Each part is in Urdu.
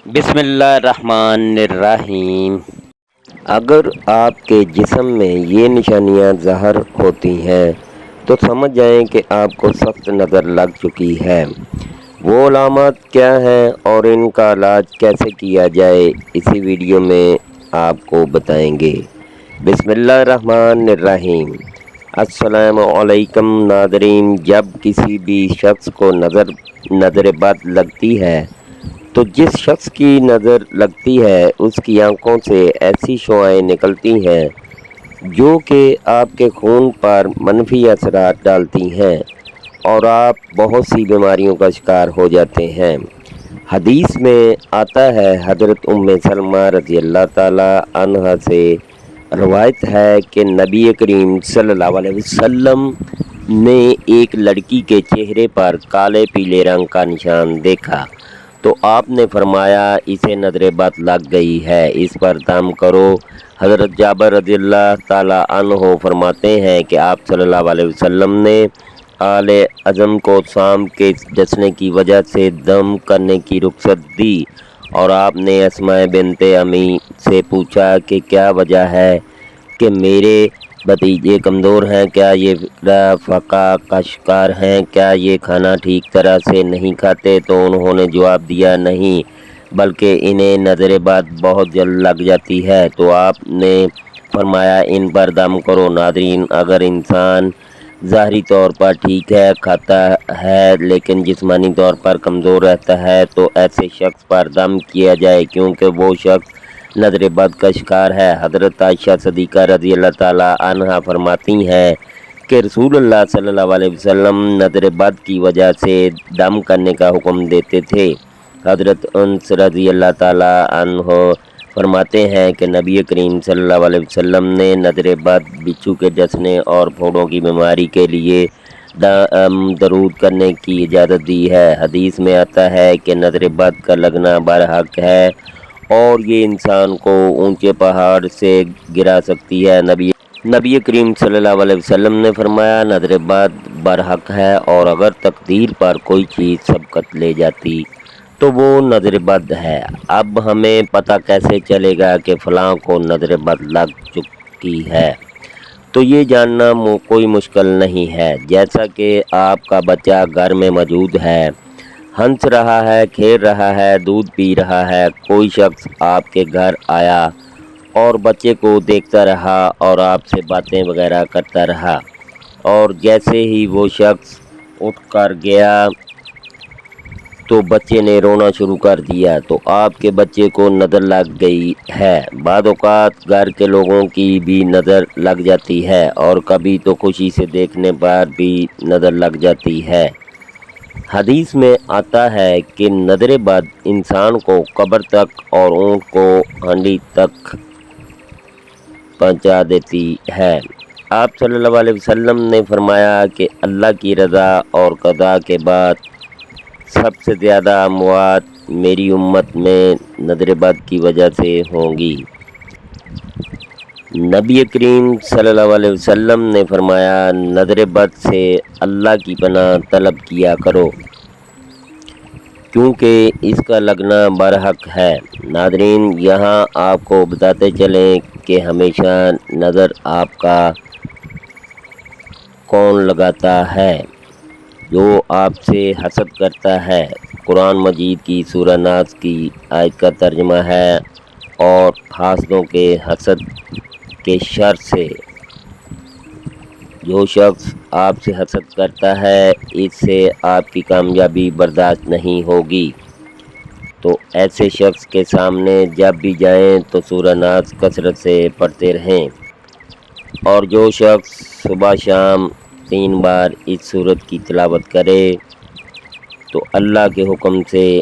بسم اللہ الرحمن الرحیم۔ اگر آپ کے جسم میں یہ نشانیاں ظاہر ہوتی ہیں تو سمجھ جائیں کہ آپ کو سخت نظر لگ چکی ہے۔ وہ علامات کیا ہیں اور ان کا علاج کیسے کیا جائے، اسی ویڈیو میں آپ کو بتائیں گے۔ بسم اللہ الرحمن الرحیم۔ السلام علیکم ناظرین، جب کسی بھی شخص کو نظر بد لگتی ہے تو جس شخص کی نظر لگتی ہے اس کی آنکھوں سے ایسی شعاعیں نکلتی ہیں جو کہ آپ کے خون پر منفی اثرات ڈالتی ہیں اور آپ بہت سی بیماریوں کا شکار ہو جاتے ہیں۔ حدیث میں آتا ہے، حضرت ام سلمہ رضی اللہ تعالی عنہا سے روایت ہے کہ نبی کریم صلی اللہ علیہ وسلم نے ایک لڑکی کے چہرے پر کالے پیلے رنگ کا نشان دیکھا تو آپ نے فرمایا اسے نظر بد لگ گئی ہے، اس پر دم کرو۔ حضرت جابر رضی اللہ تعالی عنہ فرماتے ہیں کہ آپ صلی اللہ علیہ وسلم نے آل اعظم کو سام کے ڈسنے کی وجہ سے دم کرنے کی رخصت دی اور آپ نے اسماء بنت امی سے پوچھا کہ کیا وجہ ہے کہ میرے بھتیجے کمزور ہیں، کیا یہ فقہ کا شکار ہیں، کیا یہ کھانا ٹھیک طرح سے نہیں کھاتے؟ تو انہوں نے جواب دیا نہیں، بلکہ انہیں نظر بد بہت جلد لگ جاتی ہے۔ تو آپ نے فرمایا ان پر دم کرو۔ ناظرین، اگر انسان ظاہری طور پر ٹھیک ہے، کھاتا ہے لیکن جسمانی طور پر کمزور رہتا ہے تو ایسے شخص پر دم کیا جائے، کیونکہ وہ شخص نظر بد کا شکار ہے۔ حضرت عائشہ صدیقہ رضی اللہ تعالی عنہا فرماتی ہیں کہ رسول اللہ صلی اللہ علیہ وسلم نظر بد کی وجہ سے دم کرنے کا حکم دیتے تھے۔ حضرت انس رضی اللہ تعالی عنہ فرماتے ہیں کہ نبی کریم صلی اللہ علیہ وسلم نے نظر بد، بچھو کے ڈسنے اور پھوڑوں کی بیماری کے لیے درود کرنے کی اجازت دی ہے۔ حدیث میں آتا ہے کہ نظر بد کا لگنا برحق ہے اور یہ انسان کو اونچے پہاڑ سے گرا سکتی ہے۔ نبی کریم صلی اللہ علیہ وسلم نے فرمایا نظر بد برحق ہے اور اگر تقدیر پر کوئی چیز سبقت لے جاتی تو وہ نظر بد ہے۔ اب ہمیں پتہ کیسے چلے گا کہ فلاں کو نظر بد لگ چکی ہے؟ تو یہ جاننا کوئی مشکل نہیں ہے۔ جیسا کہ آپ کا بچہ گھر میں موجود ہے، ہنس رہا ہے، کھیل رہا ہے، دودھ پی رہا ہے، کوئی شخص آپ کے گھر آیا اور بچے کو دیکھتا رہا اور آپ سے باتیں وغیرہ کرتا رہا اور جیسے ہی وہ شخص اٹھ کر گیا تو بچے نے رونا شروع کر دیا تو آپ کے بچے کو نظر لگ گئی ہے۔ بعض اوقات گھر کے لوگوں کی بھی نظر لگ جاتی ہے اور کبھی تو خوشی سے دیکھنے پر بھی نظر لگ جاتی ہے۔ حدیث میں آتا ہے کہ نظر بد انسان کو قبر تک اور اونٹ کو ہنڈی تک پہنچا دیتی ہے۔ آپ صلی اللہ علیہ وسلم نے فرمایا کہ اللہ کی رضا اور قضا کے بعد سب سے زیادہ اموات میری امت میں نظر بد کی وجہ سے ہوں گی۔ نبی کریم صلی اللہ علیہ وسلم نے فرمایا نظر بد سے اللہ کی پناہ طلب کیا کرو کیونکہ اس کا لگنا برحق ہے۔ ناظرین، یہاں آپ کو بتاتے چلیں کہ ہمیشہ نظر آپ کا کون لگاتا ہے؟ جو آپ سے حسد کرتا ہے۔ قرآن مجید کی سورہ ناس کی آیت کا ترجمہ ہے، اور حاسدوں کے حسد کے شر سے جو شخص آپ سے حسد کرتا ہے اس سے آپ کی کامیابی برداشت نہیں ہوگی۔ تو ایسے شخص کے سامنے جب بھی جائیں تو سورہ ناس کثرت سے پڑھتے رہیں، اور جو شخص صبح شام 3 بار اس سورت کی تلاوت کرے تو اللہ کے حکم سے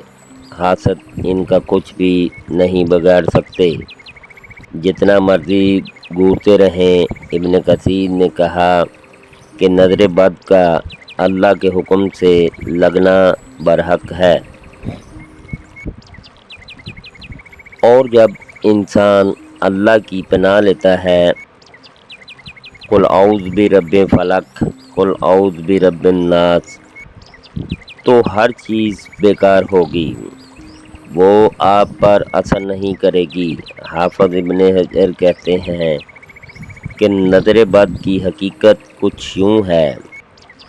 حاسد ان کا کچھ بھی نہیں بگاڑ سکتے، جتنا مرضی گھورتے رہیں۔ ابن کثیر نے کہا کہ نظر بد کا اللہ کے حکم سے لگنا برحق ہے، اور جب انسان اللہ کی پناہ لیتا ہے، قل اعوذ برب فلق، قل اعوذ برب الناس، تو ہر چیز بیکار ہوگی۔ وہ آپ پر اثر نہیں کرے گی۔ حافظ ابن حجر کہتے ہیں کہ نظر بد کی حقیقت کچھ یوں ہے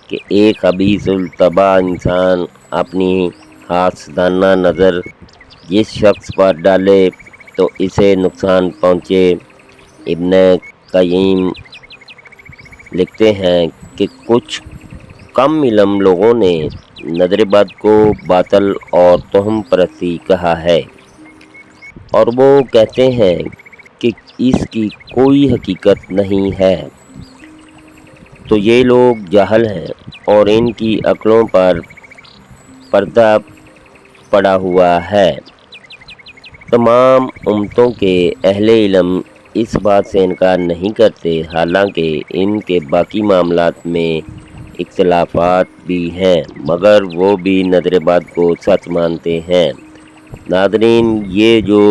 کہ ایک خبیث الطبع انسان اپنی حاسدانہ نظر جس شخص پر ڈالے تو اسے نقصان پہنچے۔ ابن قیم لکھتے ہیں کہ کچھ کم علم لوگوں نے نظر بد کو باطل اور توہم پرستی کہا ہے، اور وہ کہتے ہیں کہ اس کی کوئی حقیقت نہیں ہے۔ تو یہ لوگ جاہل ہیں اور ان کی عقلوں پر پردہ پڑا ہوا ہے۔ تمام امتوں کے اہل علم اس بات سے انکار نہیں کرتے، حالانکہ ان کے باقی معاملات میں اختلافات بھی ہیں، مگر وہ بھی نظر بد کو سچ مانتے ہیں۔ ناظرین، یہ جو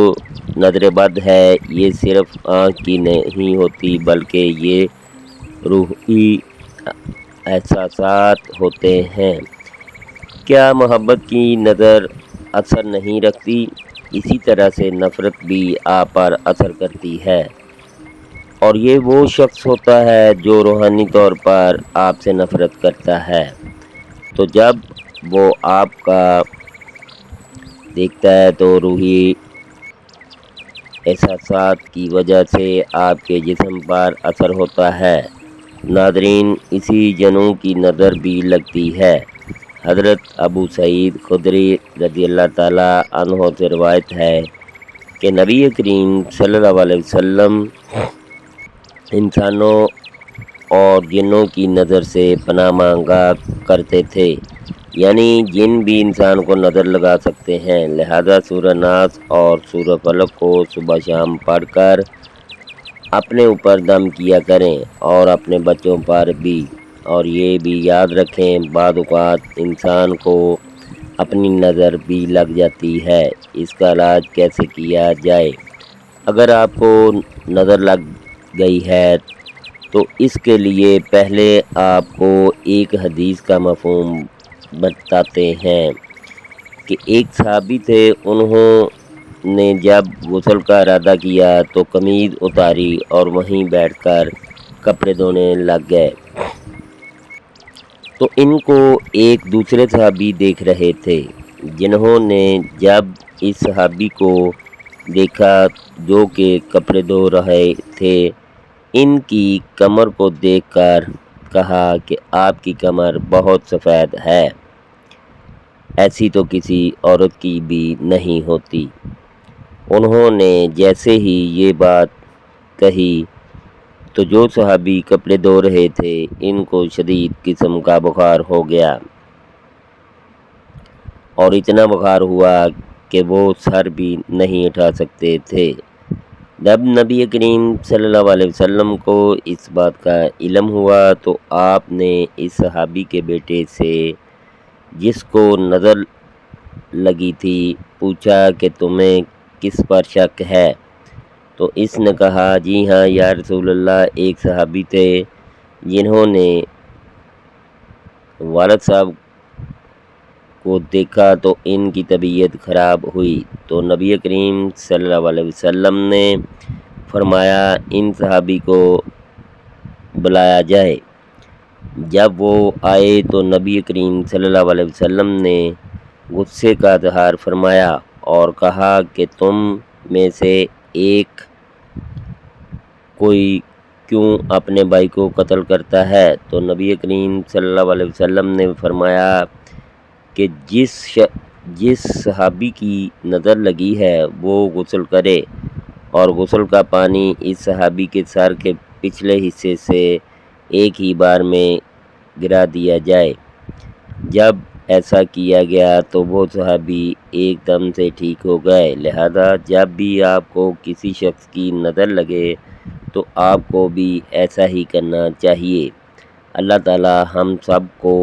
نظر بد ہے یہ صرف آنکھ کی نہیں ہوتی، بلکہ یہ روحی احساسات ہوتے ہیں۔ کیا محبت کی نظر اثر نہیں رکھتی؟ اسی طرح سے نفرت بھی آپ پر اثر کرتی ہے، اور یہ وہ شخص ہوتا ہے جو روحانی طور پر آپ سے نفرت کرتا ہے۔ تو جب وہ آپ کا دیکھتا ہے تو روحی احساسات کی وجہ سے آپ کے جسم پر اثر ہوتا ہے۔ ناظرین، اسی جنوں کی نظر بھی لگتی ہے۔ حضرت ابو سعید خدری رضی اللہ تعالیٰ عنہ سے روایت ہے کہ نبی کریم صلی اللہ علیہ وسلم انسانوں اور جنوں کی نظر سے پناہ مانگا کرتے تھے، یعنی جن بھی انسان کو نظر لگا سکتے ہیں، لہذا سورہ ناس اور سورہ فلق کو صبح شام پڑھ کر اپنے اوپر دم کیا کریں اور اپنے بچوں پر بھی۔ اور یہ بھی یاد رکھیں، بعض اوقات انسان کو اپنی نظر بھی لگ جاتی ہے، اس کا علاج کیسے کیا جائے؟ اگر آپ کو نظر لگ گئی ہے تو اس کے لیے پہلے آپ کو ایک حدیث کا مفہوم بتاتے ہیں کہ ایک صحابی تھے، انہوں نے جب غسل کا ارادہ کیا تو قمیض اتاری اور وہیں بیٹھ کر کپڑے دھونے لگ گئے، تو ان کو ایک دوسرے صحابی دیکھ رہے تھے، جنہوں نے جب اس صحابی کو دیکھا جو کہ کپڑے دھو رہے تھے، ان کی کمر کو دیکھ کر کہا کہ آپ کی کمر بہت سفید ہے، ایسی تو کسی عورت کی بھی نہیں ہوتی۔ انہوں نے جیسے ہی یہ بات کہی تو جو صحابی کپڑے دھو رہے تھے ان کو شدید قسم کا بخار ہو گیا، اور اتنا بخار ہوا کہ وہ سر بھی نہیں اٹھا سکتے تھے۔ جب نبی کریم صلی اللہ علیہ وسلم کو اس بات کا علم ہوا تو آپ نے اس صحابی کے بیٹے سے جس کو نظر لگی تھی پوچھا کہ تمہیں کس پر شک ہے؟ تو اس نے کہا، جی ہاں یا رسول اللہ، ایک صحابی تھے جنہوں نے والد صاحب کو دیکھا تو ان کی طبیعت خراب ہوئی، تو نبی کریم صلی اللہ علیہ وسلم نے فرمایا ان صحابی کو بلایا جائے۔ جب وہ آئے تو نبی کریم صلی اللہ علیہ وسلم نے غصے کا اظہار فرمایا اور کہا کہ تم میں سے ایک کوئی کیوں اپنے بھائی کو قتل کرتا ہے؟ تو نبی کریم صلی اللہ علیہ وسلم نے فرمایا کہ جس صحابی کی نظر لگی ہے وہ غسل کرے، اور غسل کا پانی اس صحابی کے سر کے پچھلے حصے سے ایک ہی بار میں گرا دیا جائے۔ جب ایسا کیا گیا تو وہ صحابی ایک دم سے ٹھیک ہو گئے۔ لہذا جب بھی آپ کو کسی شخص کی نظر لگے تو آپ کو بھی ایسا ہی کرنا چاہیے۔ اللہ تعالی ہم سب کو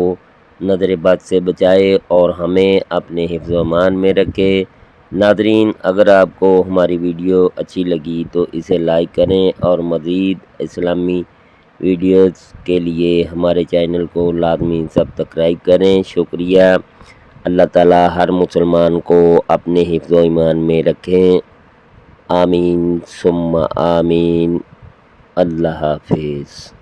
نظر بد سے بچائے اور ہمیں اپنے حفظ و امان میں رکھے۔ ناظرین، اگر آپ کو ہماری ویڈیو اچھی لگی تو اسے لائک کریں اور مزید اسلامی ویڈیوز کے لیے ہمارے چینل کو لازمی سبسکرائب کریں۔ شکریہ۔ اللہ تعالیٰ ہر مسلمان کو اپنے حفظ و ایمان میں رکھیں، آمین ثم آمین۔ اللہ حافظ۔